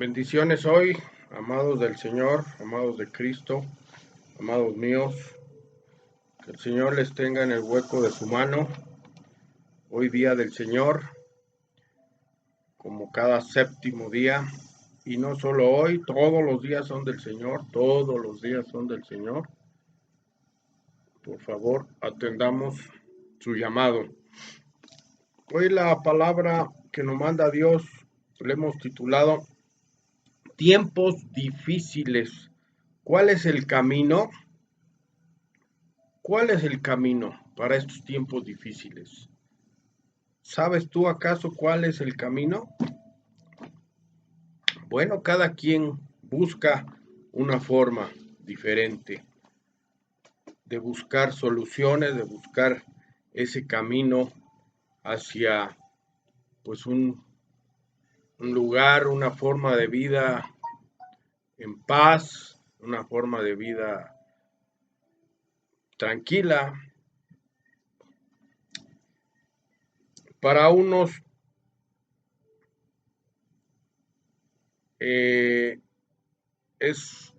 Bendiciones hoy, amados del Señor, amados de Cristo, amados míos. Que el Señor les tenga en el hueco de su mano. Hoy día del Señor, como cada séptimo día. Y no solo hoy, todos los días son del Señor, todos los días son del Señor. Por favor, atendamos su llamado. Hoy la palabra que nos manda Dios le hemos titulado Tiempos difíciles. ¿Cuál es el camino? ¿Cuál es el camino para estos tiempos difíciles? ¿Sabes tú acaso cuál es el camino? Bueno, cada quien busca una forma diferente de buscar soluciones, de buscar ese camino hacia pues un lugar, una forma de vida en paz, una forma de vida tranquila. Para unos es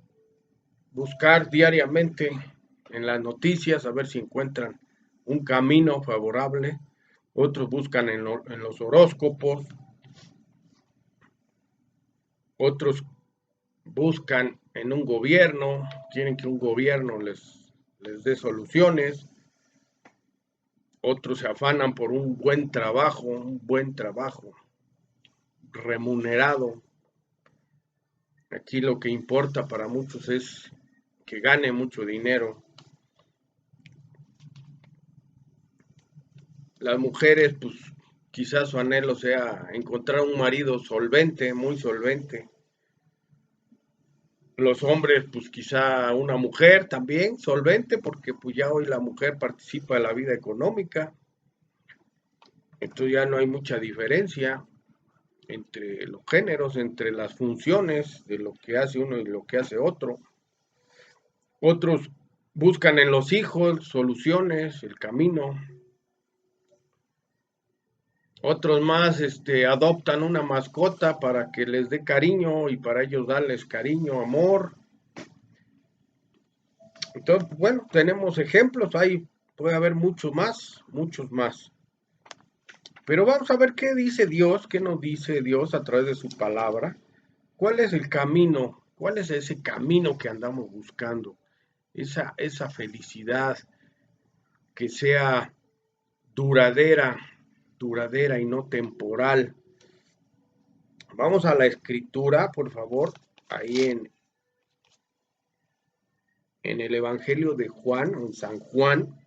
buscar diariamente en las noticias a ver si encuentran un camino favorable. Otros buscan en los horóscopos. Otros buscan en un gobierno, quieren que un gobierno les dé soluciones. Otros se afanan por un buen trabajo remunerado. Aquí lo que importa para muchos es que gane mucho dinero. Las mujeres, pues quizás su anhelo sea encontrar un marido solvente, muy solvente. Los hombres, pues quizá una mujer también solvente, porque pues ya hoy la mujer participa de la vida económica. Entonces ya no hay mucha diferencia entre los géneros, entre las funciones de lo que hace uno y lo que hace otro. Otros buscan en los hijos soluciones, el camino. Otros más adoptan una mascota para que les dé cariño y para ellos darles cariño, amor. Entonces, bueno, tenemos ejemplos, ahí puede haber muchos más, muchos más. Pero vamos a ver qué dice Dios, qué nos dice Dios a través de su palabra. ¿Cuál es el camino? ¿Cuál es ese camino que andamos buscando? Esa felicidad que sea duradera, duradera y no temporal. Vamos a la escritura, por favor, ahí en el Evangelio de Juan, en San Juan,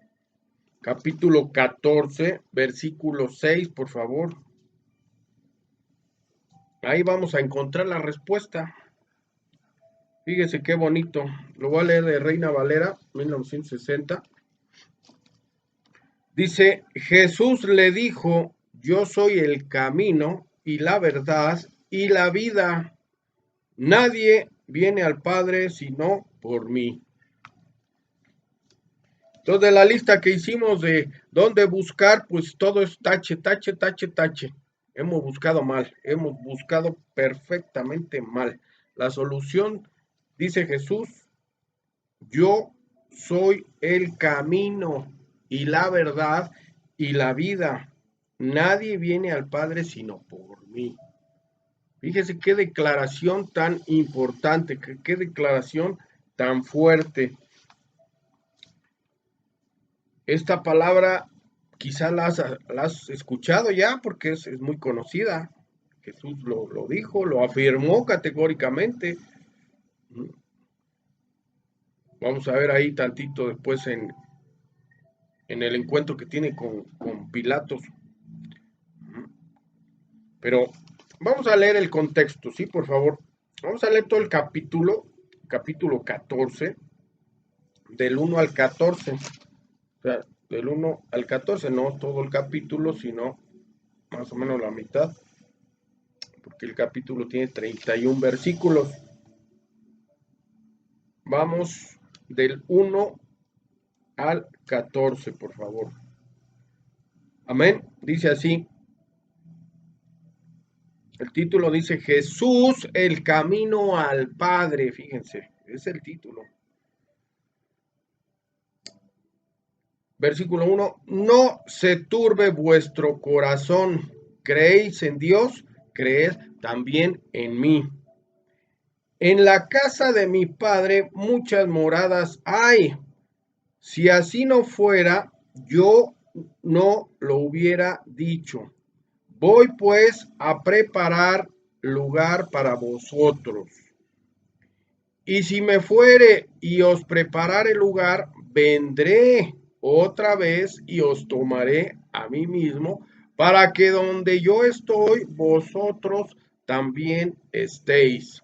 capítulo 14, versículo 6, por favor. Ahí vamos a encontrar la respuesta. Fíjese qué bonito. Lo voy a leer de Reina Valera, 1960. Dice, Jesús le dijo, yo soy el camino y la verdad y la vida. Nadie viene al Padre sino por mí. Entonces, de la lista que hicimos de dónde buscar, pues todo es tache, tache, tache, tache. Hemos buscado mal, hemos buscado perfectamente mal. La solución, dice Jesús, yo soy el camino y la verdad y la vida. Nadie viene al Padre sino por mí. Fíjese qué declaración tan importante, qué declaración tan fuerte. Esta palabra quizá la has escuchado ya porque es muy conocida. Jesús lo dijo, lo afirmó categóricamente. Vamos a ver ahí tantito después en el encuentro que tiene con Pilatos. Pero vamos a leer el contexto, ¿sí? Por favor. Vamos a leer todo el capítulo 14, del 1 al 14. O sea, del 1 al 14, no todo el capítulo, sino más o menos la mitad, porque el capítulo tiene 31 versículos. Vamos del 1 al 14, por favor. Amén. Dice así. El título dice Jesús, el camino al Padre. Fíjense, es el título. Versículo 1. No se turbe vuestro corazón. ¿Creéis en Dios? Creed también en mí. En la casa de mi Padre muchas moradas hay. Si así no fuera, yo no lo hubiera dicho. Voy pues a preparar lugar para vosotros. Y si me fuere y os preparare lugar, vendré otra vez y os tomaré a mí mismo, para que donde yo estoy, vosotros también estéis.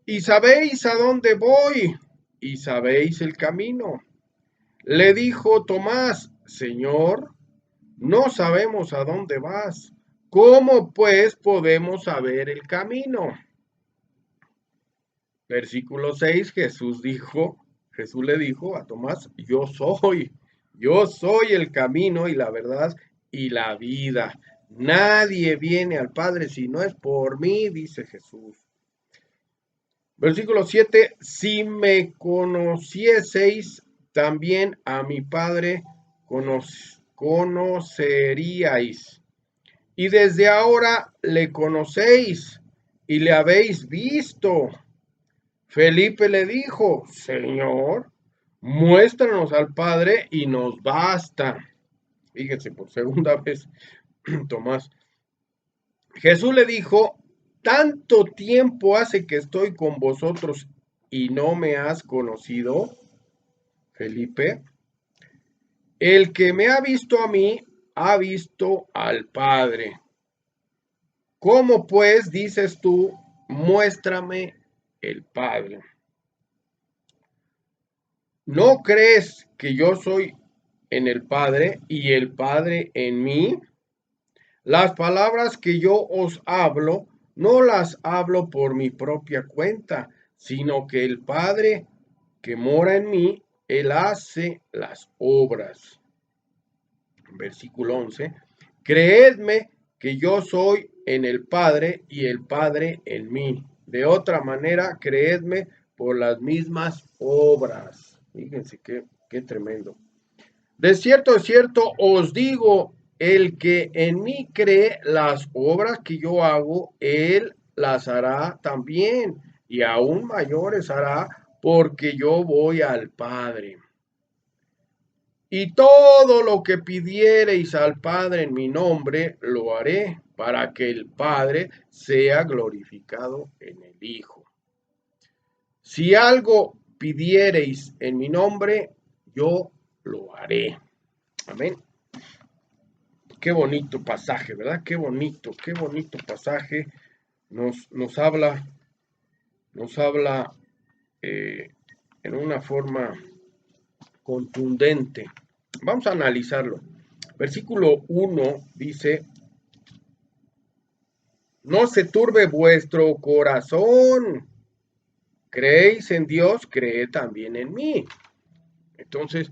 Y sabéis a dónde voy, y sabéis el camino. Le dijo Tomás, Señor, no sabemos a dónde vas. ¿Cómo pues podemos saber el camino? Versículo 6, Jesús le dijo a Tomás, yo soy el camino y la verdad y la vida. Nadie viene al Padre si no es por mí, dice Jesús. Versículo 7, si me conocieseis, también a mi Padre conoceríais. Y desde ahora le conocéis y le habéis visto. Felipe le dijo, Señor, muéstranos al Padre y nos basta. Fíjense, por segunda vez, Tomás. Jesús le dijo, tanto tiempo hace que estoy con vosotros y no me has conocido, Felipe. El que me ha visto a mí, ha visto al Padre. ¿Cómo pues dices tú, muéstrame el Padre? ¿No crees que yo soy en el Padre y el Padre en mí? Las palabras que yo os hablo, no las hablo por mi propia cuenta, sino que el Padre que mora en mí, Él hace las obras. Versículo 11. Creedme que yo soy en el Padre y el Padre en mí. De otra manera, creedme por las mismas obras. Fíjense qué tremendo. De cierto, os digo, el que en mí cree las obras que yo hago, él las hará también, y aún mayores hará, porque yo voy al Padre. Y todo lo que pidiereis al Padre en mi nombre, lo haré, para que el Padre sea glorificado en el Hijo. Si algo pidiereis en mi nombre, yo lo haré. Amén. Qué bonito pasaje, ¿verdad? Qué bonito pasaje. Nos habla en una forma contundente. Vamos a analizarlo. Versículo 1 dice, no se turbe vuestro corazón. Creéis en Dios, creed también en mí. Entonces,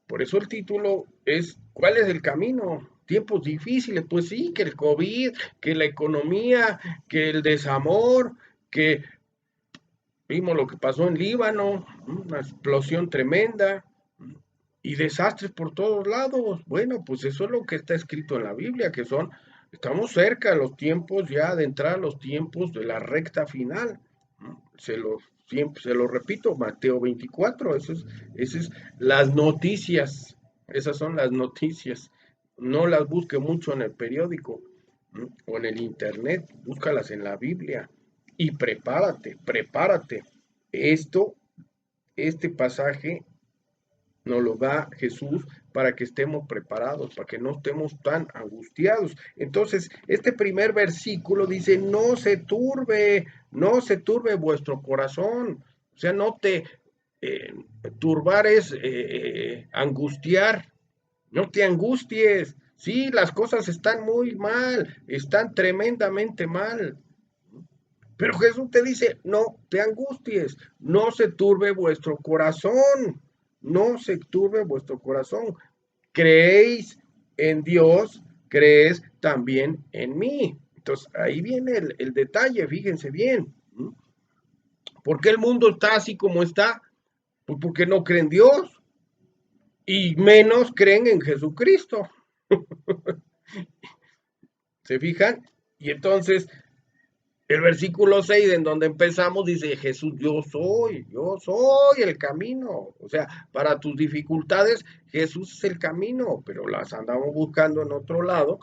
por eso el título es, ¿cuál es el camino? Tiempos difíciles, pues sí, que el COVID, que la economía, que el desamor, que vimos lo que pasó en Líbano, una explosión tremenda y desastres por todos lados. Bueno, pues eso es lo que está escrito en la Biblia, estamos cerca de los tiempos ya, de entrar a los tiempos de la recta final. Siempre se lo repito, Mateo 24, esas es las noticias, esas son las noticias. No las busque mucho en el periódico o en el internet, búscalas en la Biblia y prepárate. Esto, este pasaje nos lo da Jesús para que estemos preparados, para que no estemos tan angustiados. Entonces, este primer versículo dice, no se turbe vuestro corazón. O sea, no te turbar es angustiar, no te angusties. Sí, las cosas están muy mal, están tremendamente mal. Pero Jesús te dice, no te angusties, no se turbe vuestro corazón, no se turbe vuestro corazón. Creéis en Dios, crees también en mí. Entonces, ahí viene el detalle, fíjense bien. ¿Por qué el mundo está así como está? Pues porque no creen en Dios y menos creen en Jesucristo. ¿Se fijan? Y entonces el versículo 6 en donde empezamos dice, Jesús, yo soy el camino. O sea, para tus dificultades, Jesús es el camino, pero las andamos buscando en otro lado,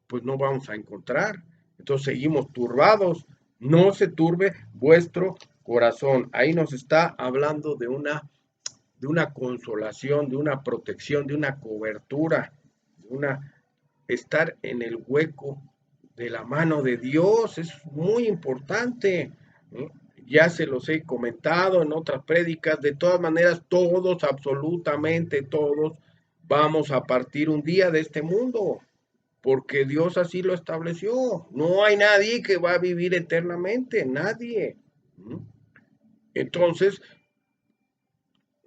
pues no vamos a encontrar. Entonces seguimos turbados. No se turbe vuestro corazón. Ahí nos está hablando de una consolación, de una protección, de una cobertura, de una estar en el hueco de la mano de Dios. Es muy importante. ¿No? Ya se los he comentado en otras prédicas. De todas maneras, todos, absolutamente todos, vamos a partir un día de este mundo, porque Dios así lo estableció. No hay nadie que va a vivir eternamente, nadie. Entonces,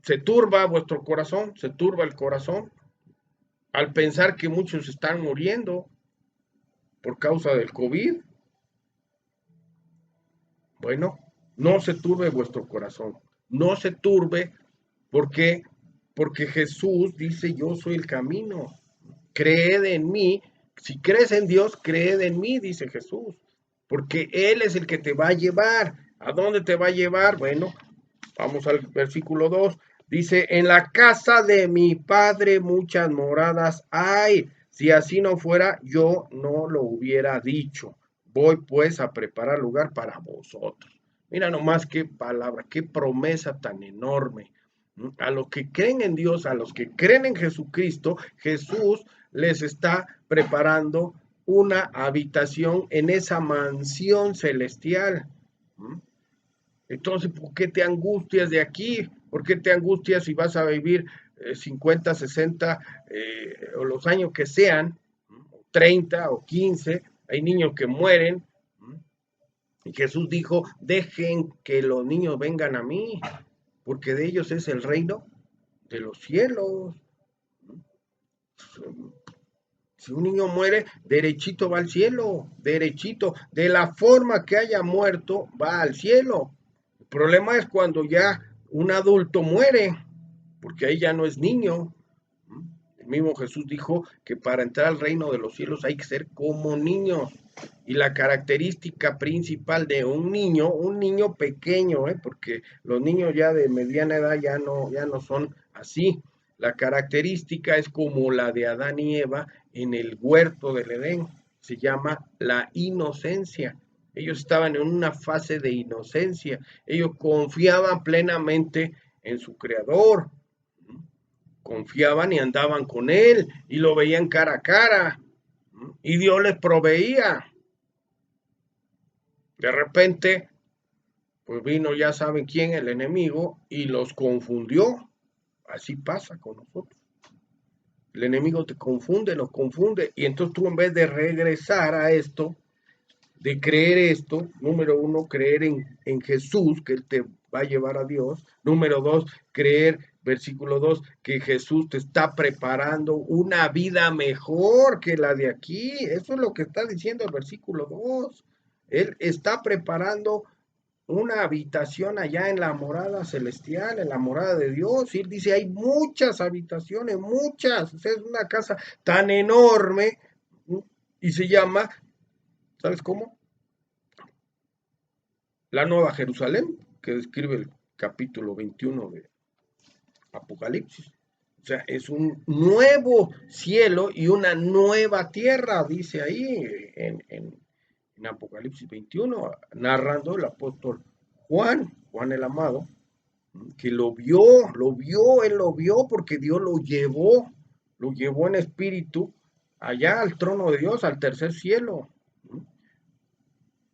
se turba vuestro corazón, se turba el corazón al pensar que muchos están muriendo por causa del COVID. Bueno, no se turbe vuestro corazón, no se turbe porque porque Jesús dice, yo soy el camino. Creed en mí. Si crees en Dios, creed en mí, dice Jesús, porque Él es el que te va a llevar. ¿A dónde te va a llevar? Bueno, vamos al versículo 2. Dice, en la casa de mi Padre muchas moradas hay. Si así no fuera, yo no lo hubiera dicho. Voy pues a preparar lugar para vosotros. Mira nomás qué palabra, qué promesa tan enorme. A los que creen en Dios, a los que creen en Jesucristo, Jesús les está preparando una habitación en esa mansión celestial. Entonces, ¿por qué te angustias de aquí? ¿Por qué te angustias si vas a vivir 50, 60 o los años que sean, 30 o 15? Hay niños que mueren. Y Jesús dijo, dejen que los niños vengan a mí, porque de ellos es el reino de los cielos. Si un niño muere, derechito va al cielo, derechito. De la forma que haya muerto, va al cielo. El problema es cuando ya un adulto muere, porque ahí ya no es niño. El mismo Jesús dijo que para entrar al reino de los cielos hay que ser como niños. Y la característica principal de un niño pequeño, porque los niños ya de mediana edad ya no son así. La característica es como la de Adán y Eva en el huerto del Edén. Se llama la inocencia. Ellos estaban en una fase de inocencia. Ellos confiaban plenamente en su creador. Confiaban y andaban con él y lo veían cara a cara. Y Dios les proveía. De repente, pues vino, ya saben quién, el enemigo, y los confundió. Así pasa con nosotros. El enemigo te confunde, los confunde. Y entonces tú, en vez de regresar a esto, de creer esto, número uno, creer en Jesús, que Él te va a llevar a Dios. Número dos, creer, versículo 2, que Jesús te está preparando una vida mejor que la de aquí. Eso es lo que está diciendo el versículo 2. Él está preparando una habitación allá en la morada celestial, en la morada de Dios. Y él dice, hay muchas habitaciones, muchas. O sea, es una casa tan enorme y se llama, ¿sabes cómo? La Nueva Jerusalén, que describe el capítulo 21 de Apocalipsis. O sea, es un nuevo cielo y una nueva tierra, dice ahí en Apocalipsis 21, narrando el apóstol Juan el amado, que él lo vio porque Dios lo llevó en espíritu allá al trono de Dios, al tercer cielo.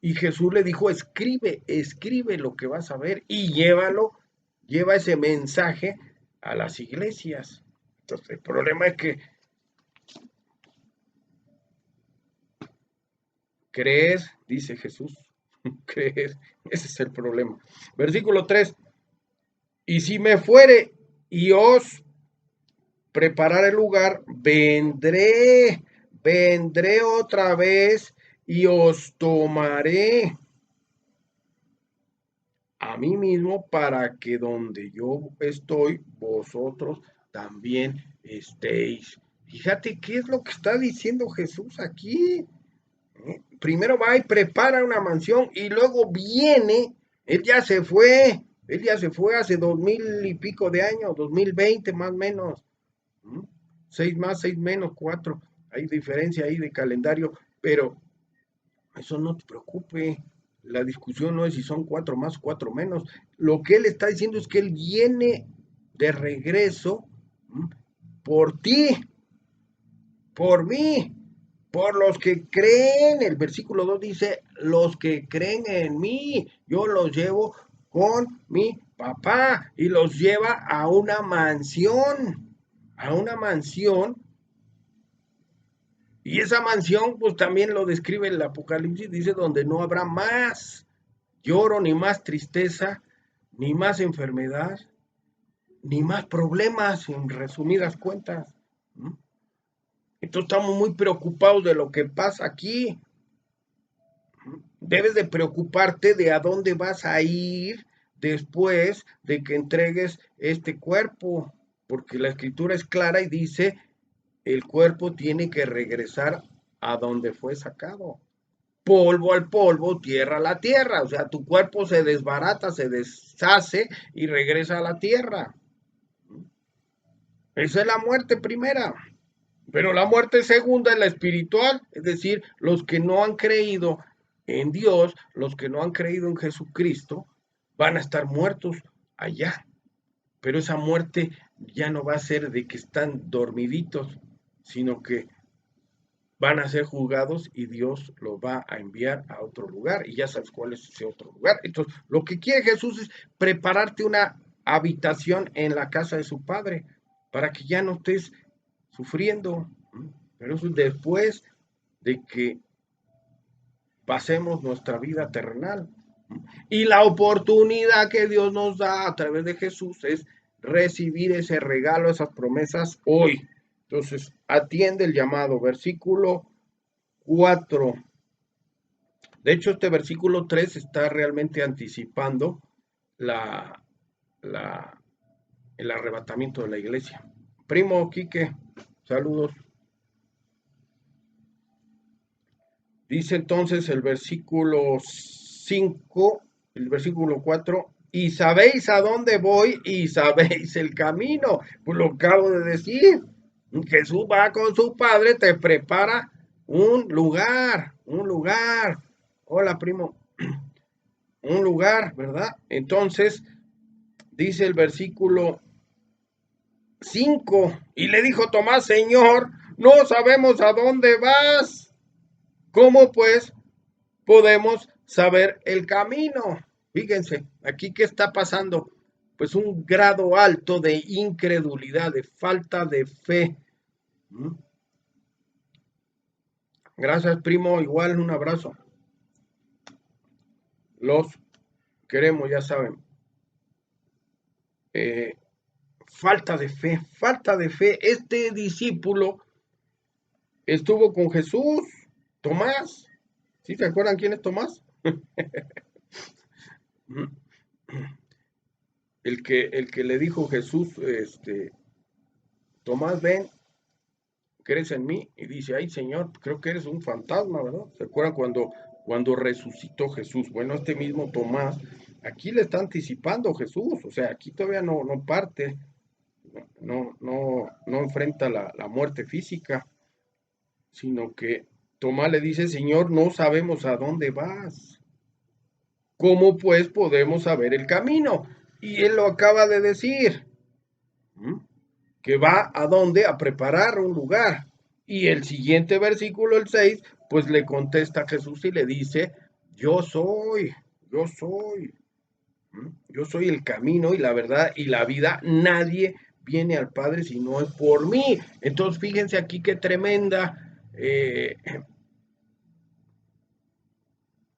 Y Jesús le dijo, escribe lo que vas a ver y lleva ese mensaje a las iglesias. Entonces, el problema es que crees, dice Jesús, crees, ese es el problema. Versículo 3, y si me fuere y os preparar el lugar, vendré otra vez y os tomaré a mí mismo para que donde yo estoy, vosotros también estéis. Fíjate qué es lo que está diciendo Jesús aquí. Primero va y prepara una mansión y luego viene, él ya se fue hace 2000 y pico de años, 2020 más o menos, ¿Mm? 6 más, 6 menos, 4, hay diferencia ahí de calendario, pero eso no te preocupe, la discusión no es si son 4 más, 4 menos, lo que él está diciendo es que él viene de regreso, ¿Mm? Por ti, por mí, por los que creen. El versículo 2 dice, los que creen en mí, yo los llevo con mi papá y los lleva a una mansión, y esa mansión pues también lo describe el Apocalipsis, dice donde no habrá más lloro, ni más tristeza, ni más enfermedad, ni más problemas, en resumidas cuentas. Entonces estamos muy preocupados de lo que pasa aquí. Debes de preocuparte de a dónde vas a ir después de que entregues este cuerpo, porque la escritura es clara y dice, el cuerpo tiene que regresar a donde fue sacado. Polvo al polvo, tierra a la tierra, o sea, tu cuerpo se desbarata, se deshace y regresa a la tierra. Esa es la muerte primera. Pero la muerte segunda es la espiritual, es decir, los que no han creído en Dios, los que no han creído en Jesucristo, van a estar muertos allá. Pero esa muerte ya no va a ser de que están dormiditos, sino que van a ser juzgados y Dios los va a enviar a otro lugar. Y ya sabes cuál es ese otro lugar. Entonces, lo que quiere Jesús es prepararte una habitación en la casa de su Padre para que ya no estés sufriendo. Pero eso es después de que pasemos nuestra vida terrenal. Y la oportunidad que Dios nos da a través de Jesús es recibir ese regalo, esas promesas hoy. Entonces, atiende el llamado. Versículo 4. De hecho, este versículo 3 está realmente anticipando la, la, el arrebatamiento de la iglesia. Primo Quique, saludos. Dice entonces el versículo 5, el versículo 4, y sabéis a dónde voy y sabéis el camino. Pues lo acabo de decir. Jesús va con su Padre, te prepara un lugar, un lugar. Hola, primo. Un lugar, ¿verdad? Entonces, dice el versículo 5, y le dijo Tomás, Señor, no sabemos a dónde vas. ¿Cómo pues podemos saber el camino? Fíjense, aquí qué está pasando. Pues un grado alto de incredulidad, de falta de fe. Gracias, primo. Igual un abrazo. Los queremos, ya saben. Eh, falta de fe, falta de fe. Este discípulo estuvo con Jesús, Tomás. ¿Sí se acuerdan quién es Tomás? El que le dijo Jesús, Tomás, ven, ¿crees en mí? Y dice, ay Señor, creo que eres un fantasma, ¿verdad? ¿Se acuerdan cuando resucitó Jesús? Bueno, este mismo Tomás, aquí le está anticipando Jesús, o sea, aquí todavía no parte, no enfrenta la muerte física, sino que Tomás le dice, Señor, no sabemos a dónde vas. ¿Cómo pues podemos saber el camino? Y él lo acaba de decir, que va a dónde, a preparar un lugar. Y el siguiente versículo, el 6, pues le contesta a Jesús y le dice, yo soy, yo soy, yo soy el camino y la verdad y la vida. Nadie viene al Padre si no es por mí. Entonces, fíjense aquí qué tremenda.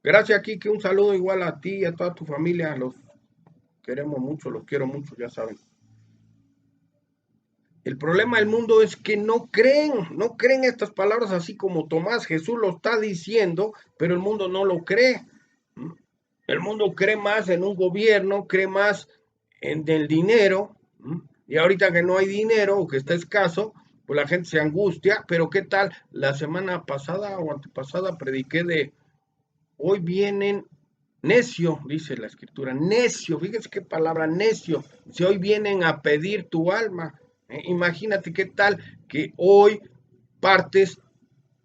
Gracias, Kike. Un saludo igual a ti y a toda tu familia. Los queremos mucho, los quiero mucho, ya saben. El problema del mundo es que no creen estas palabras así como Tomás. Jesús lo está diciendo, pero el mundo no lo cree. El mundo cree más en un gobierno, cree más en el dinero, y ahorita que no hay dinero o que está escaso, pues la gente se angustia. Pero ¿qué tal? La semana pasada o antepasada prediqué de hoy vienen necio, dice la escritura, necio, fíjense qué palabra necio, si hoy vienen a pedir tu alma, imagínate qué tal que hoy partes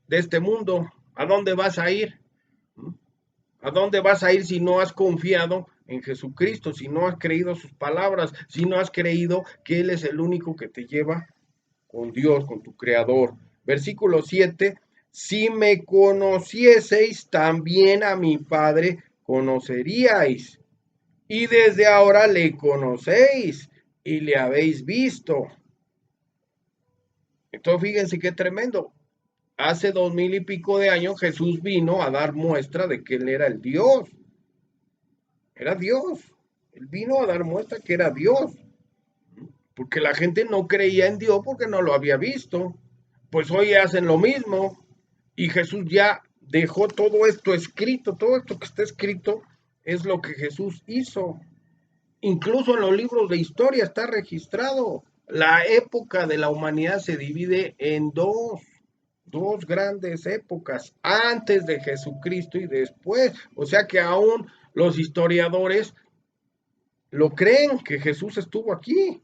de este mundo, ¿a dónde vas a ir? ¿A dónde vas a ir si no has confiado en Jesucristo, si no has creído sus palabras, si no has creído que Él es el único que te lleva con Dios, con tu Creador? Versículo 7, si me conocieseis, también a mi Padre conoceríais, y desde ahora le conocéis y le habéis visto. Entonces fíjense qué tremendo. Hace 2000 y pico de años Jesús vino a dar muestra de que Él era el Dios. Era Dios. Él vino a dar muestra que era Dios. Porque la gente no creía en Dios porque no lo había visto. Pues hoy hacen lo mismo. Y Jesús ya dejó todo esto escrito. Todo esto que está escrito es lo que Jesús hizo. Incluso en los libros de historia está registrado. La época de la humanidad se divide en dos grandes épocas, antes de Jesucristo y después. O sea que aún los historiadores lo creen que Jesús estuvo aquí.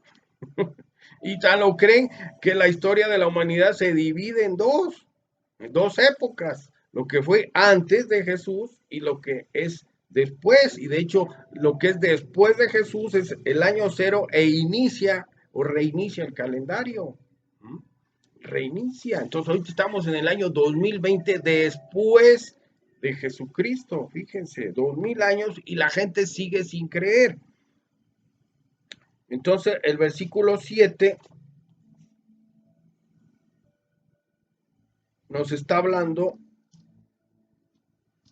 Y tan lo creen que la historia de la humanidad se divide en dos épocas, lo que fue antes de Jesús y lo que es después. Y de hecho, lo que es después de Jesús es el año cero e inicia o reinicia el calendario. Reinicia. Entonces, hoy estamos en el año 2020 después de Jesucristo. Fíjense, 2000 años y la gente sigue sin creer. Entonces, el versículo 7 nos está hablando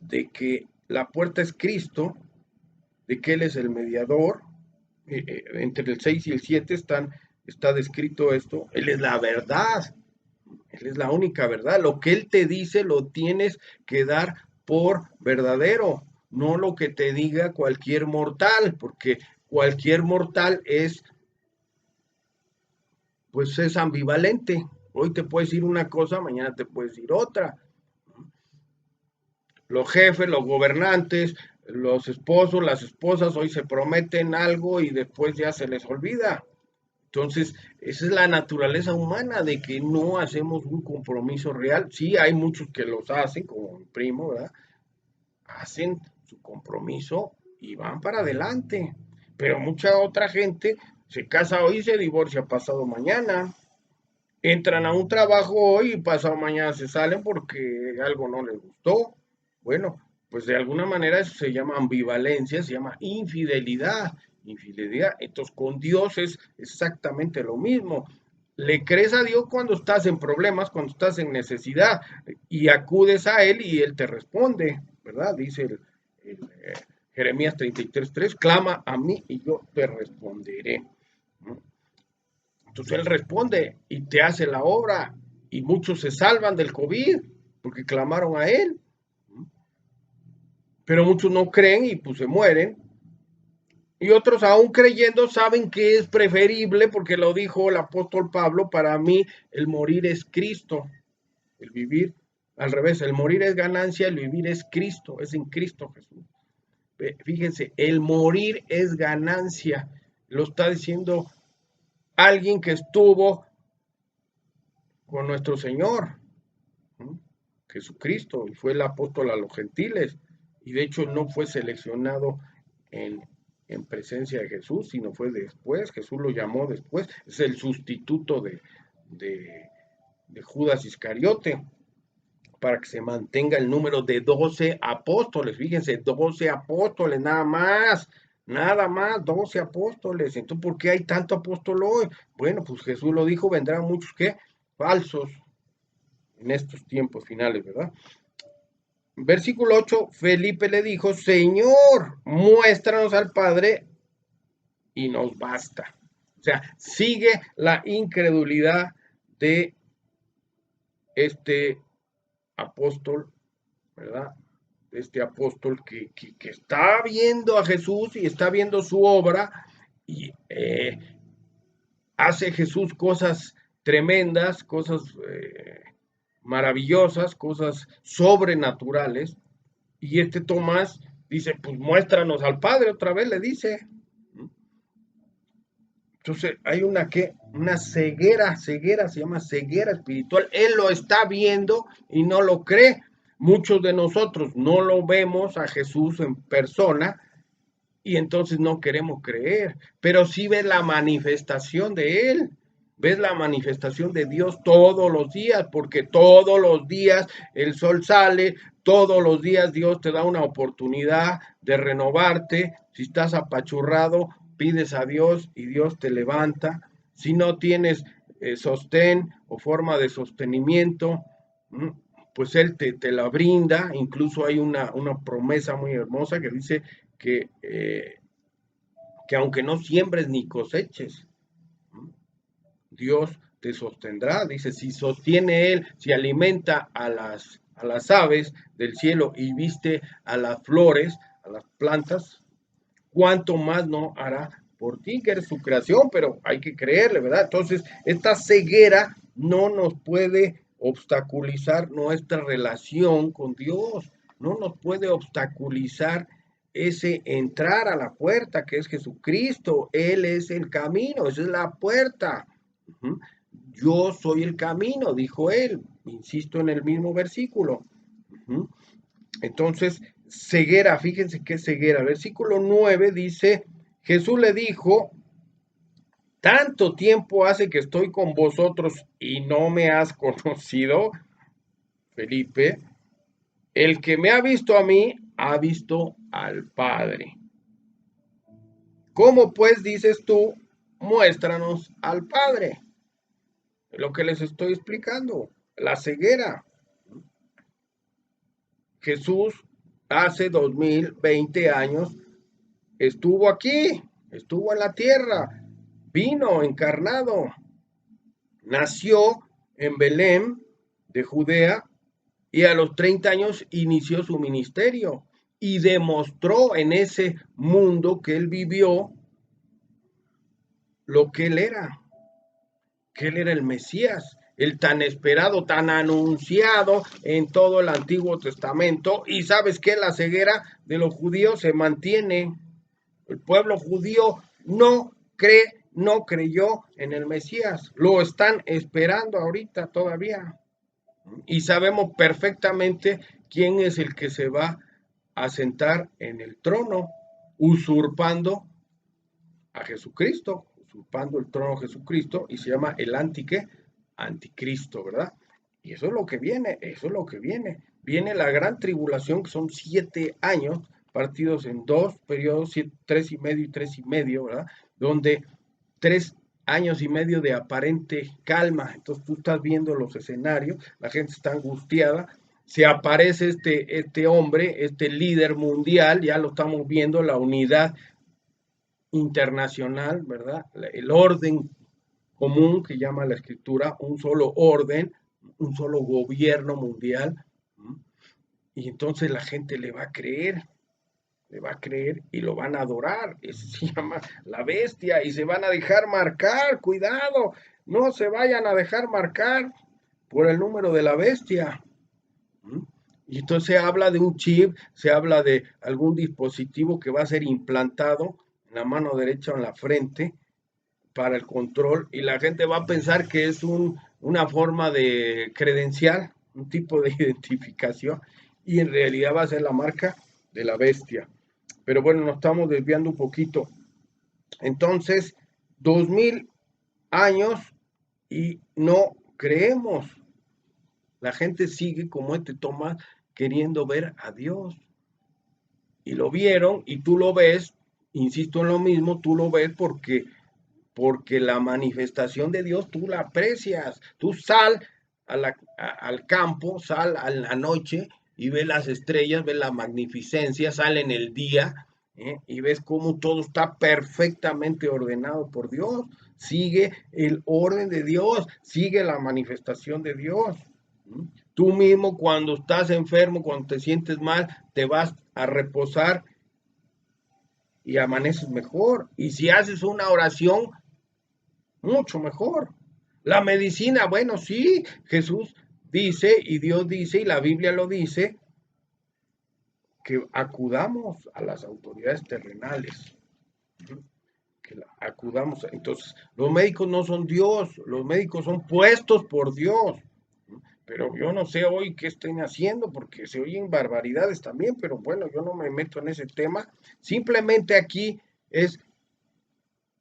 de que la puerta es Cristo, de que Él es el mediador. Entre el 6 y el 7 está descrito esto. Él es la verdad, Él es la única verdad. Lo que Él te dice lo tienes que dar por verdadero, no lo que te diga cualquier mortal, porque cualquier mortal pues es ambivalente. Hoy te puedes decir una cosa, mañana te puedes decir otra. Los jefes, los gobernantes, los esposos, las esposas, hoy se prometen algo y después ya se les olvida. Entonces, esa es la naturaleza humana de que no hacemos un compromiso real. Sí, hay muchos que los hacen, como mi primo, ¿verdad? Hacen su compromiso y van para adelante. Pero mucha otra gente se casa hoy y se divorcia pasado mañana. Entran a un trabajo hoy y pasado mañana se salen porque algo no les gustó. Bueno, pues de alguna manera eso se llama ambivalencia, se llama infidelidad. Infidelidad. Entonces con Dios es exactamente lo mismo. Le crees a Dios cuando estás en problemas, cuando estás en necesidad y acudes a Él y Él te responde, ¿verdad? Dice el Jeremías 33:3, clama a mí y yo te responderé. ¿No? Entonces Él responde y te hace la obra y muchos se salvan del COVID porque clamaron a Él. Pero muchos no creen y pues se mueren. Y otros aún creyendo saben que es preferible, porque lo dijo el apóstol Pablo, para mí el morir es Cristo, el vivir al revés, el morir es ganancia, el vivir es Cristo, es en Cristo Jesús. Fíjense, el morir es ganancia, lo está diciendo alguien que estuvo con nuestro Señor, ¿no? Jesucristo, y fue el apóstol a los gentiles, y de hecho no fue seleccionado en presencia de Jesús, sino fue después, Jesús lo llamó después, es el sustituto de Judas Iscariote, para que se mantenga el número de 12 apóstoles, fíjense, 12 apóstoles, nada más, 12 apóstoles. Entonces, ¿por qué hay tanto apóstol hoy? Bueno, pues Jesús lo dijo, vendrán muchos, ¿qué? Falsos en estos tiempos finales, ¿verdad? Versículo 8, Felipe le dijo, Señor, muéstranos al Padre y nos basta. sea, sigue la incredulidad de este apóstol, ¿verdad? Este apóstol que está viendo a Jesús y está viendo su obra y hace Jesús cosas tremendas, cosas maravillosas, cosas sobrenaturales. Y este Tomás dice, pues muéstranos al Padre otra vez, le dice. Entonces hay una ceguera, se llama ceguera espiritual. Él lo está viendo y no lo cree. Muchos de nosotros no lo vemos a Jesús en persona y entonces no queremos creer, pero sí ves la manifestación de Él. Ves la manifestación de Dios todos los días, porque todos los días el sol sale, todos los días Dios te da una oportunidad de renovarte. Si estás apachurrado, pides a Dios y Dios te levanta. Si no tienes sostén o forma de sostenimiento, pues Él te la brinda. Incluso hay una promesa muy hermosa que dice que aunque no siembres ni coseches, Dios te sostendrá. Dice, si sostiene Él, si alimenta a las aves del cielo y viste a las flores, a las plantas, ¿cuánto más no hará por ti, que eres su creación? Pero hay que creerle, ¿verdad? Entonces, esta ceguera no nos puede obstaculizar nuestra relación con Dios, no nos puede obstaculizar ese entrar a la puerta que es Jesucristo. Él es el camino, esa es la puerta. Yo soy el camino, dijo él, insisto en el mismo versículo. Entonces, ceguera, fíjense qué ceguera. Versículo 9 dice, Jesús le dijo, tanto tiempo hace que estoy con vosotros y no me has conocido, Felipe. El que me ha visto a mí, ha visto al Padre. ¿Cómo pues dices tú, muéstranos al Padre? Lo que les estoy explicando, la ceguera. Jesús hace 2020 años estuvo aquí, estuvo en la tierra, vino encarnado, nació en Belén de Judea y a los 30 años inició su ministerio y demostró en ese mundo que él vivió lo que él era el Mesías, el tan esperado, tan anunciado en todo el Antiguo Testamento. Y sabes que la ceguera de los judíos se mantiene. El pueblo judío no creyó en el Mesías. Lo están esperando ahorita todavía. Y sabemos perfectamente quién es el que se va a sentar en el trono, usurpando a Jesucristo, usurpando el trono de Jesucristo, y se llama el anticristo, ¿verdad? Y eso es lo que viene, eso es lo que viene. Viene la gran tribulación, que son 7 años, partidos en 2 periodos, 3 y medio y 3 y medio, ¿verdad? Donde 3 años y medio de aparente calma. Entonces tú estás viendo los escenarios, la gente está angustiada, se aparece este hombre, este líder mundial, ya lo estamos viendo, la unidad internacional, ¿verdad? El orden común que llama la escritura, un solo orden, un solo gobierno mundial. Y entonces la gente le va a creer y lo van a adorar. Eso se llama la bestia y se van a dejar marcar. Cuidado, no se vayan a dejar marcar por el número de la bestia. Y entonces se habla de un chip, se habla de algún dispositivo que va a ser implantado en la mano derecha o en la frente para el control y la gente va a pensar que es una forma de credencial, un tipo de identificación y en realidad va a ser la marca de la bestia. Pero bueno, nos estamos desviando un poquito. Entonces, 2000 años y no creemos. La gente sigue como este Tomás queriendo ver a Dios. Y lo vieron y tú lo ves, insisto en lo mismo, tú lo ves porque la manifestación de Dios tú la aprecias. Tú sal al campo, sal a la noche y ve las estrellas, ve la magnificencia, sale en el día Y ves cómo todo está perfectamente ordenado por Dios. Sigue el orden de Dios, sigue la manifestación de Dios. Tú mismo cuando estás enfermo, cuando te sientes mal, te vas a reposar y amaneces mejor. Y si haces una oración, mucho mejor. La medicina, bueno, sí, Jesús dice y Dios dice y la Biblia lo dice, que acudamos a las autoridades terrenales, acudamos. Entonces, los médicos no son Dios, los médicos son puestos por Dios. Pero yo no sé hoy qué estén haciendo, porque se oyen barbaridades también, pero bueno, yo no me meto en ese tema. Simplemente aquí es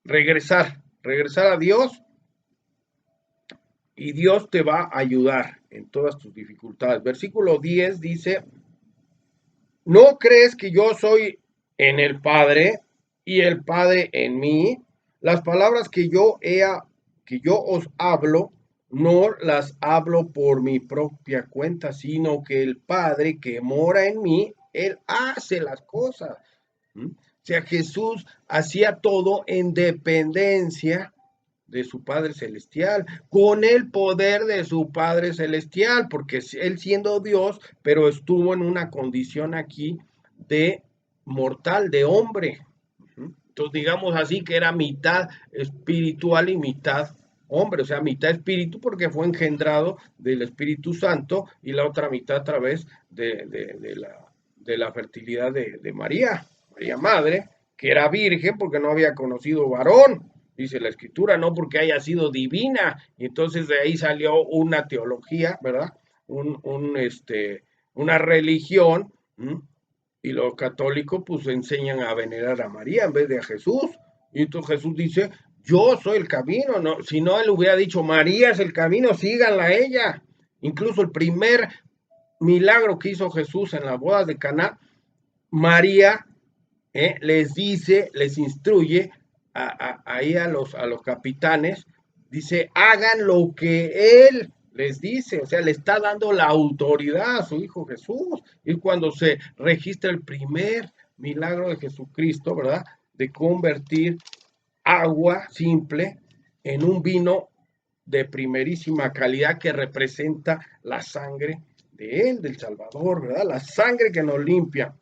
regresar a Dios y Dios te va a ayudar en todas tus dificultades. Versículo 10 dice, ¿no crees que yo soy en el Padre y el Padre en mí? Las palabras que yo os hablo, no las hablo por mi propia cuenta, sino que el Padre que mora en mí, Él hace las cosas. ¿Mm? O sea, Jesús hacía todo en dependencia de su Padre Celestial, con el poder de su Padre Celestial, porque él siendo Dios, pero estuvo en una condición aquí de mortal, de hombre. Entonces, digamos así que era mitad espiritual y mitad hombre, o sea, mitad espíritu porque fue engendrado del Espíritu Santo y la otra mitad a través de la fertilidad de María, María Madre, que era virgen porque no había conocido varón, dice la escritura, no porque haya sido divina. Y entonces de ahí salió una teología, ¿verdad? Una religión, ¿m? Y los católicos pues enseñan a venerar a María en vez de a Jesús. Y entonces Jesús dice, yo soy el camino, ¿no? Si no, él hubiera dicho, María es el camino, síganla a ella. Incluso el primer milagro que hizo Jesús en las bodas de Caná, María les dice, les instruye ahí a los capitanes, dice, hagan lo que él les dice, o sea, le está dando la autoridad a su hijo Jesús. Y cuando se registra el primer milagro de Jesucristo, ¿verdad? De convertir agua simple en un vino de primerísima calidad que representa la sangre de él, del Salvador, ¿verdad? La sangre que nos limpia.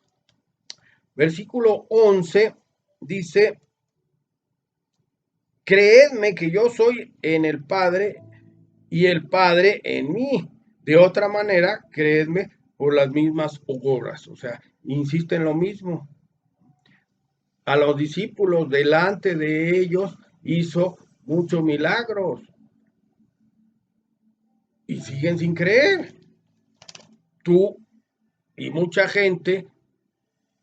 Versículo 11 dice, creedme que yo soy en el Padre y el Padre en mí. De otra manera, creedme por las mismas obras. O sea, insiste en lo mismo. A los discípulos delante de ellos hizo muchos milagros y siguen sin creer. Tú y mucha gente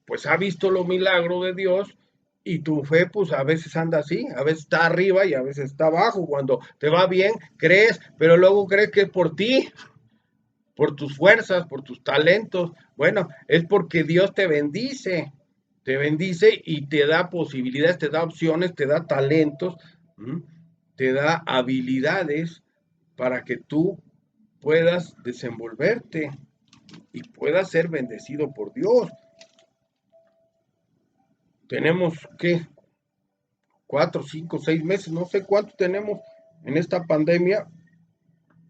pues ha visto los milagros de Dios y tu fe pues a veces anda así, a veces está arriba y a veces está abajo. Cuando te va bien, crees, pero luego crees que es por ti, por tus fuerzas, por tus talentos. Bueno, es porque Dios te bendice y te da posibilidades, te da opciones, te da talentos, te da habilidades para que tú puedas desenvolverte y puedas ser bendecido por Dios. Tenemos que 4, 5, 6 meses, no sé cuánto tenemos en esta pandemia,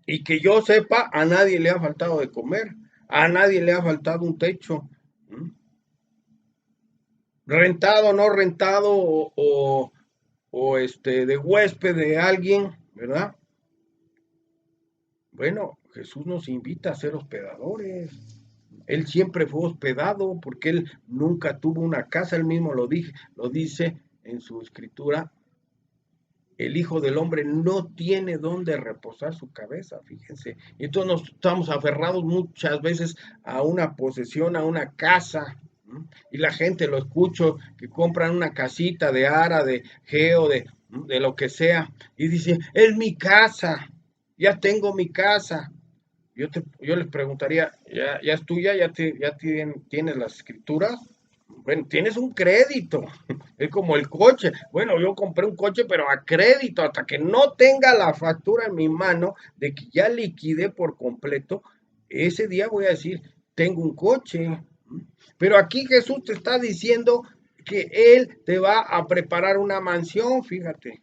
y que yo sepa, a nadie le ha faltado de comer, a nadie le ha faltado un techo, rentado, no rentado, de huésped de alguien, ¿verdad? Bueno, Jesús nos invita a ser hospedadores. Él siempre fue hospedado porque él nunca tuvo una casa, él mismo lo dice en su escritura, el Hijo del Hombre no tiene dónde reposar su cabeza, fíjense. Y entonces nos estamos aferrados muchas veces a una posesión, a una casa. Y la gente lo escucho, que compran una casita de Ara, de Geo, de lo que sea. Y dice, es mi casa, ya tengo mi casa. Yo les preguntaría, ¿ya es tuya? ¿Ya tienes las escrituras? Bueno, tienes un crédito, es como el coche. Bueno, yo compré un coche, pero a crédito, hasta que no tenga la factura en mi mano de que ya liquidé por completo, ese día voy a decir, tengo un coche. Pero aquí Jesús te está diciendo, que Él te va a preparar una mansión, fíjate.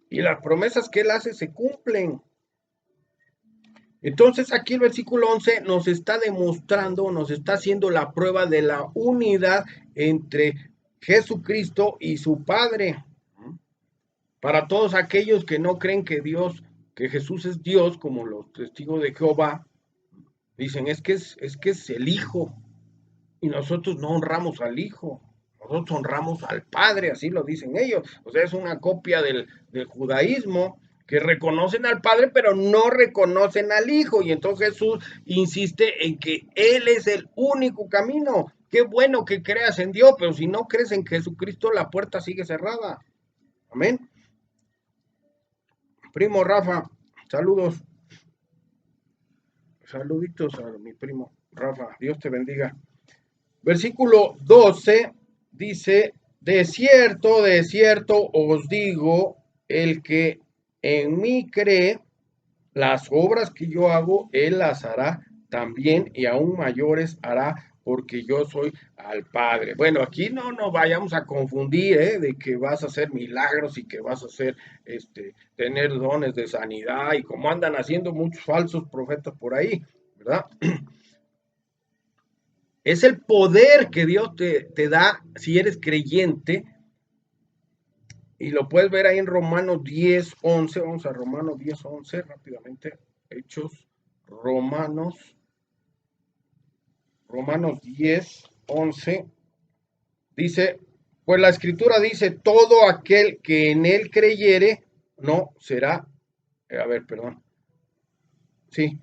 Y las promesas que Él hace se cumplen. Entonces aquí el versículo 11 nos está demostrando, nos está haciendo la prueba de la unidad entre Jesucristo y su Padre. Para todos aquellos que no creen que Dios, que Jesús es Dios, como los testigos de Jehová, dicen es que es el Hijo y nosotros no honramos al Hijo, nosotros honramos al Padre, así lo dicen ellos. O sea, es una copia del judaísmo, que reconocen al Padre, pero no reconocen al Hijo. Y entonces Jesús insiste en que Él es el único camino. Qué bueno que creas en Dios, pero si no crees en Jesucristo, la puerta sigue cerrada. Amén. Primo Rafa, saludos. Saluditos a mi primo Rafa, Dios te bendiga. Versículo 12 dice, de cierto os digo, el que en mí cree, las obras que yo hago, él las hará también y aún mayores hará porque yo soy al Padre. Bueno, aquí no nos vayamos a confundir, de que vas a hacer milagros y que vas a hacer, tener dones de sanidad y como andan haciendo muchos falsos profetas por ahí, ¿verdad? Es el poder que Dios te da si eres creyente. Y lo puedes ver ahí en Romanos 10, 11. Vamos a Romanos 10, 11 rápidamente. Hechos, Romanos 10, 11. Dice, pues la escritura dice, todo aquel que en él creyere no será, a ver, perdón. Sí,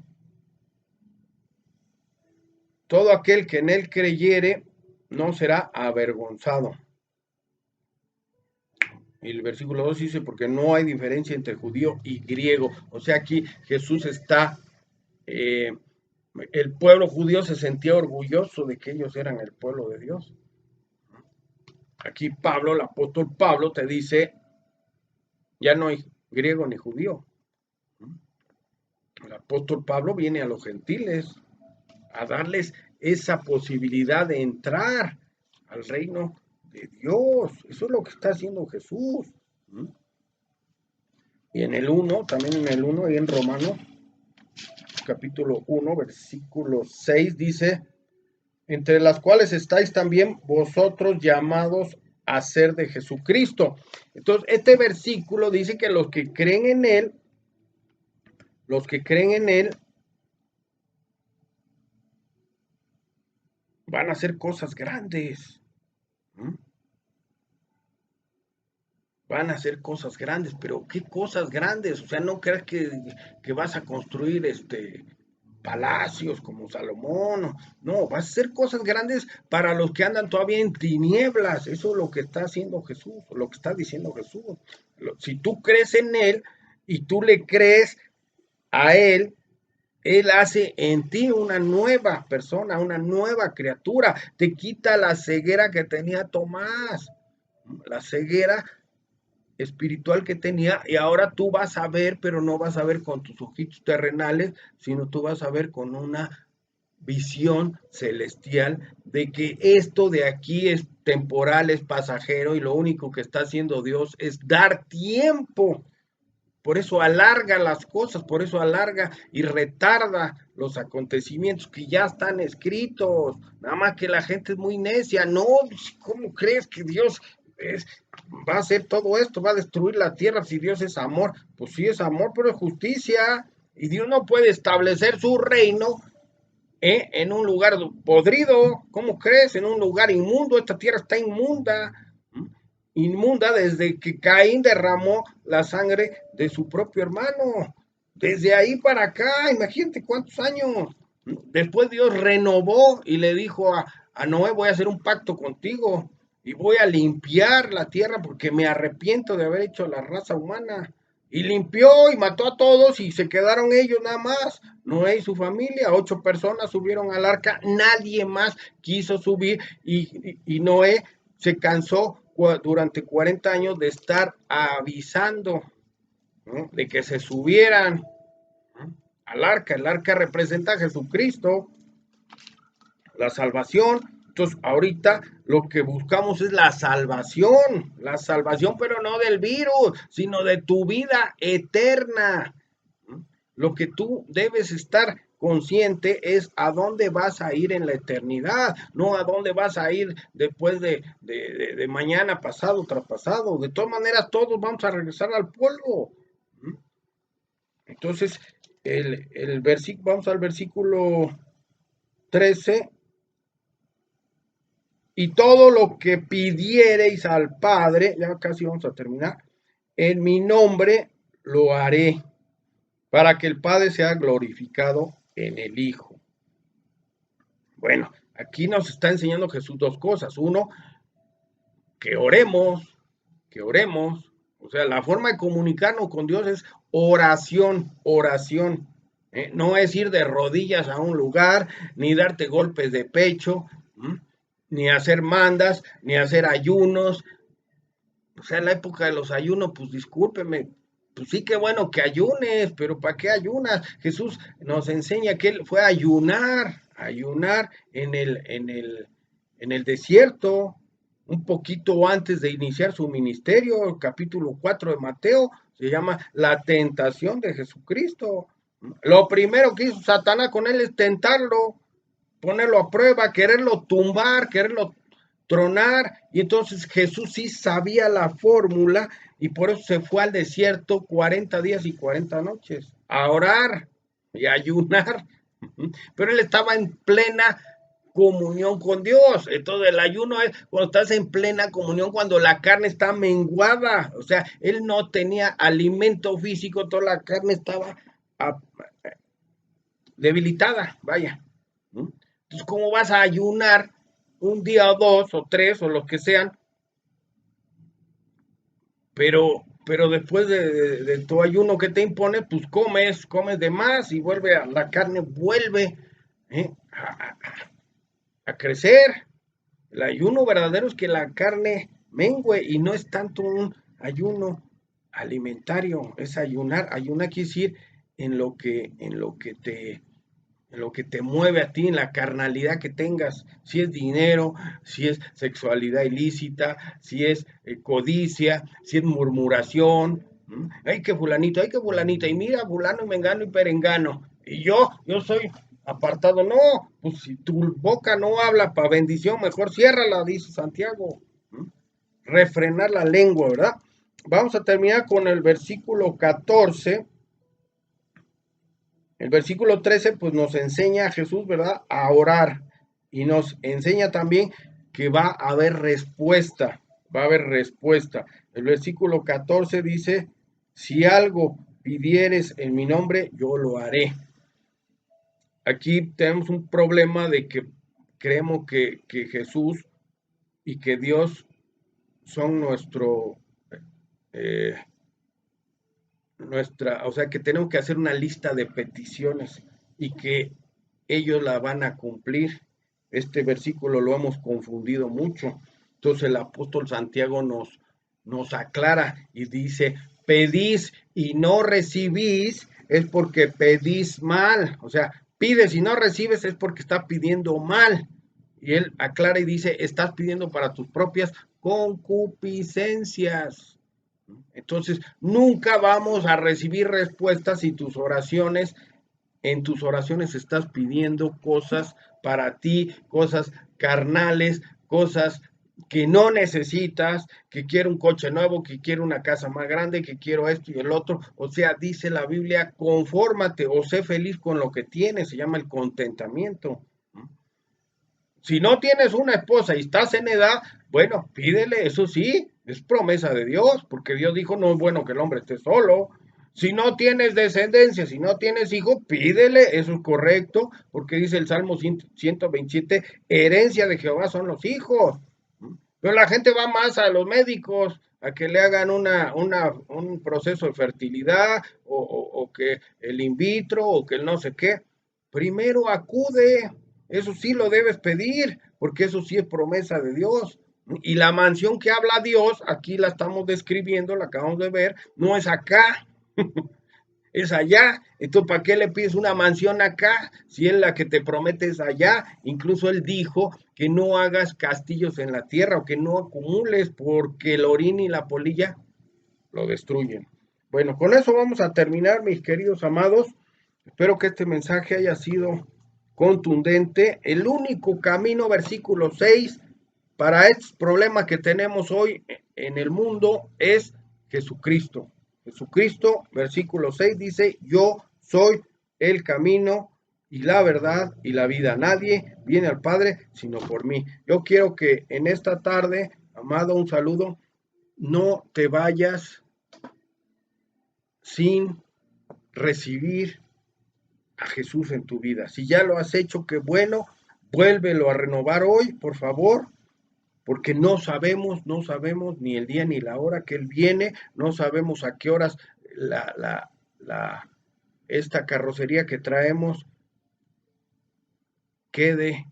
todo aquel que en él creyere no será avergonzado. Y el versículo 2 dice, porque no hay diferencia entre judío y griego. O sea, aquí Jesús está, el pueblo judío se sentía orgulloso de que ellos eran el pueblo de Dios. Aquí Pablo, el apóstol Pablo, te dice, ya no hay griego ni judío. El apóstol Pablo viene a los gentiles a darles esa posibilidad de entrar al reino de Dios. Eso es lo que está haciendo Jesús. Y en el 1, también en el 1, y en Romanos, capítulo 1, versículo 6, dice, entre las cuales estáis también vosotros llamados a ser de Jesucristo. Entonces, este versículo dice que los que creen en Él, van a hacer cosas grandes. Van a hacer cosas grandes, pero ¿qué cosas grandes? O sea, no creas que vas a construir palacios como Salomón, no, vas a hacer cosas grandes para los que andan todavía en tinieblas. Eso es lo que está haciendo Jesús, lo que está diciendo Jesús. Si tú crees en Él y tú le crees a Él, Él hace en ti una nueva persona, una nueva criatura. Te quita la ceguera que tenía Tomás, la ceguera espiritual que tenía, y ahora tú vas a ver, pero no vas a ver con tus ojitos terrenales, sino tú vas a ver con una visión celestial de que esto de aquí es temporal, es pasajero, y lo único que está haciendo Dios es dar tiempo. Por eso alarga las cosas, por eso alarga y retarda los acontecimientos que ya están escritos. Nada más que la gente es muy necia. No, ¿cómo crees que Dios es, va a hacer todo esto? Va a destruir la tierra si Dios es amor. Pues sí es amor, pero es justicia. Y Dios no puede establecer su reino en un lugar podrido. ¿Cómo crees? En un lugar inmundo. Esta tierra está inmunda. Inmunda desde que Caín derramó la sangre de su propio hermano. Desde ahí para acá, imagínate cuántos años. Después Dios renovó y le dijo a Noé, voy a hacer un pacto contigo y voy a limpiar la tierra porque me arrepiento de haber hecho la raza humana. Y limpió y mató a todos y se quedaron ellos nada más. Noé y su familia, 8 personas subieron al arca, nadie más quiso subir y Noé se cansó durante 40 años de estar avisando, ¿no?, de que se subieran, ¿no?, al arca. El arca representa a Jesucristo, la salvación, Entonces, ahorita lo que buscamos es la salvación, pero no del virus, sino de tu vida eterna. Lo que tú debes estar consciente es a dónde vas a ir en la eternidad, no a dónde vas a ir después de mañana, pasado, traspasado. De todas maneras, todos vamos a regresar al polvo. Entonces, vamos al versículo 13. Y todo lo que pidiereis al Padre, ya casi vamos a terminar, en mi nombre lo haré, para que el Padre sea glorificado en el Hijo. Bueno, aquí nos está enseñando Jesús dos cosas. Uno, que oremos, que oremos. O sea, la forma de comunicarnos con Dios es oración, oración. No es ir de rodillas a un lugar, ni darte golpes de pecho, ni hacer mandas, ni hacer ayunos. O sea, en la época de los ayunos, pues discúlpeme, pues sí que bueno que ayunes, pero ¿para qué ayunas? Jesús nos enseña que él fue a ayunar en el desierto, un poquito antes de iniciar su ministerio, el capítulo 4 de Mateo, se llama la tentación de Jesucristo. Lo primero que hizo Satanás con él es tentarlo, ponerlo a prueba, quererlo tumbar, quererlo tronar, y entonces Jesús sí sabía la fórmula y por eso se fue al desierto 40 días y 40 noches a orar y a ayunar, pero él estaba en plena comunión con Dios. Entonces el ayuno es cuando estás en plena comunión, cuando la carne está menguada, o sea, él no tenía alimento físico, toda la carne estaba debilitada, vaya. Entonces, ¿cómo vas a ayunar un día o dos o tres o los que sean? Pero después de tu ayuno que te impone, pues comes de más y la carne vuelve a crecer. El ayuno verdadero es que la carne mengue y no es tanto un ayuno alimentario, es ayunar. Ayunar quiere decir en lo que te mueve a ti, en la carnalidad que tengas, si es dinero, si es sexualidad ilícita, si es codicia, si es murmuración. Ay, que fulanito, ay, que fulanita, y mira, fulano y mengano y perengano, y yo soy apartado. No, pues si tu boca no habla para bendición, mejor ciérrala, dice Santiago. Refrenar la lengua, ¿verdad? Vamos a terminar con el versículo 14. El versículo 13 pues nos enseña a Jesús, ¿verdad?, a orar, y nos enseña también que va a haber respuesta, va a haber respuesta. El versículo 14 dice, si algo pidieres en mi nombre, yo lo haré. Aquí tenemos un problema de que creemos que Jesús y que Dios son eh, o sea, que tenemos que hacer una lista de peticiones y que ellos la van a cumplir. Este versículo lo hemos confundido mucho. Entonces el apóstol Santiago nos aclara y dice, pedís y no recibís, es porque pedís mal. O sea, pides y no recibes es porque estás pidiendo mal. Y él aclara y dice, estás pidiendo para tus propias concupiscencias. Entonces, nunca vamos a recibir respuestas si en tus oraciones estás pidiendo cosas para ti, cosas carnales, cosas que no necesitas, que quiero un coche nuevo, que quiero una casa más grande, que quiero esto y el otro. O sea, dice la Biblia, confórmate o sé feliz con lo que tienes, se llama el contentamiento. Si no tienes una esposa y estás en edad, bueno, pídele, eso sí, es promesa de Dios, porque Dios dijo, no es bueno que el hombre esté solo. Si no tienes descendencia, si no tienes hijo, pídele, eso es correcto, porque dice el Salmo 127, herencia de Jehová son los hijos. Pero la gente va más a los médicos, a que le hagan un proceso de fertilidad, o que el in vitro, o que el no sé qué. Primero acude, eso sí lo debes pedir, porque eso sí es promesa de Dios. Y la mansión que habla Dios, aquí la estamos describiendo, la acabamos de ver, no es acá. es allá. Entonces, ¿para qué le pides una mansión acá si él la que te promete es allá? Incluso él dijo que no hagas castillos en la tierra o que no acumules porque el orín y la polilla lo destruyen. Bueno, con eso vamos a terminar, mis queridos amados. Espero que este mensaje haya sido contundente. El único camino, versículo 6, para estos problemas que tenemos hoy en el mundo es Jesucristo. Jesucristo, versículo 6 dice, yo soy el camino y la verdad y la vida. Nadie viene al Padre sino por mí. Yo quiero que en esta tarde, amado, un saludo, no te vayas sin recibir a Jesús en tu vida. Si ya lo has hecho, qué bueno, vuélvelo a renovar hoy, por favor, porque no sabemos ni el día ni la hora que Él viene, no sabemos a qué horas esta carrocería que traemos quede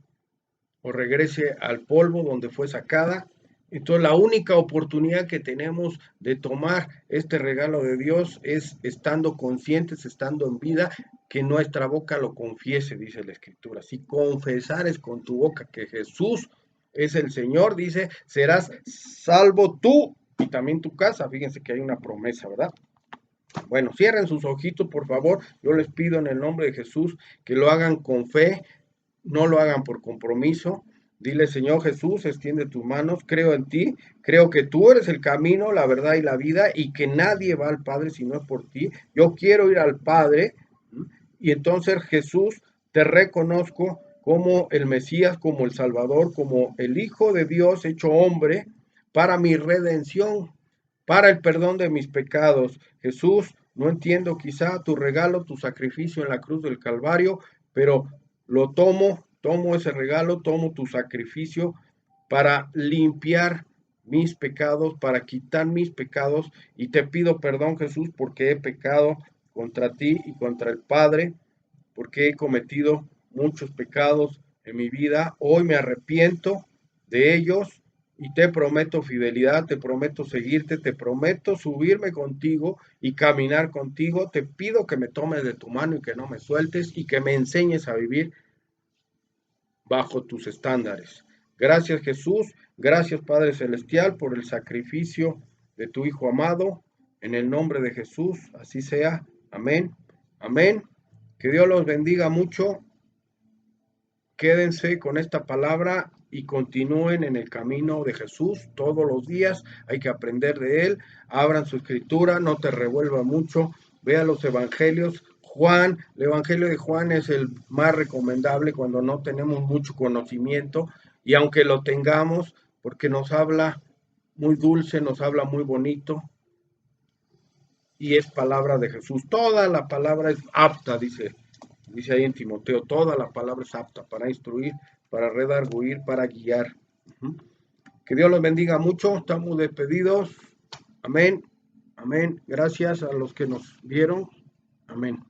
o regrese al polvo donde fue sacada. Entonces la única oportunidad que tenemos de tomar este regalo de Dios es estando conscientes, estando en vida, que nuestra boca lo confiese, dice la Escritura. Si confesares con tu boca que Jesús es el Señor, dice, serás salvo tú y también tu casa. Fíjense que hay una promesa, ¿verdad? Bueno, cierren sus ojitos, por favor. Yo les pido en el nombre de Jesús que lo hagan con fe, no lo hagan por compromiso. Dile, Señor Jesús, extiende tus manos, creo en ti, creo que tú eres el camino, la verdad y la vida, y que nadie va al Padre si no es por ti. Yo quiero ir al Padre, y entonces Jesús, te reconozco como el Mesías, como el Salvador, como el Hijo de Dios hecho hombre, para mi redención, para el perdón de mis pecados. Jesús, no entiendo quizá tu regalo, tu sacrificio en la cruz del Calvario, pero lo tomo ese regalo, tomo tu sacrificio para limpiar mis pecados, para quitar mis pecados, y te pido perdón, Jesús, porque he pecado contra ti y contra el Padre, porque he cometido muchos pecados en mi vida. Hoy me arrepiento de ellos y te prometo fidelidad, te prometo seguirte, te prometo subirme contigo y caminar contigo. Te pido que me tomes de tu mano y que no me sueltes y que me enseñes a vivir bajo tus estándares. Gracias, Jesús, gracias, Padre Celestial, por el sacrificio de tu Hijo amado. En el nombre de Jesús, así sea. Amén. Amén. Que Dios los bendiga mucho. Quédense con esta palabra y continúen en el camino de Jesús todos los días. Hay que aprender de Él. Abran su escritura, no te revuelva mucho. Vea los evangelios. Juan, el evangelio de Juan es el más recomendable cuando no tenemos mucho conocimiento, y aunque lo tengamos, porque nos habla muy dulce, nos habla muy bonito y es palabra de Jesús. Toda la palabra es apta, dice ahí en Timoteo, toda la palabra es apta para instruir, para redarguir, para guiar. Que Dios los bendiga mucho. Estamos despedidos. Amén. Amén. Gracias a los que nos vieron. Amén.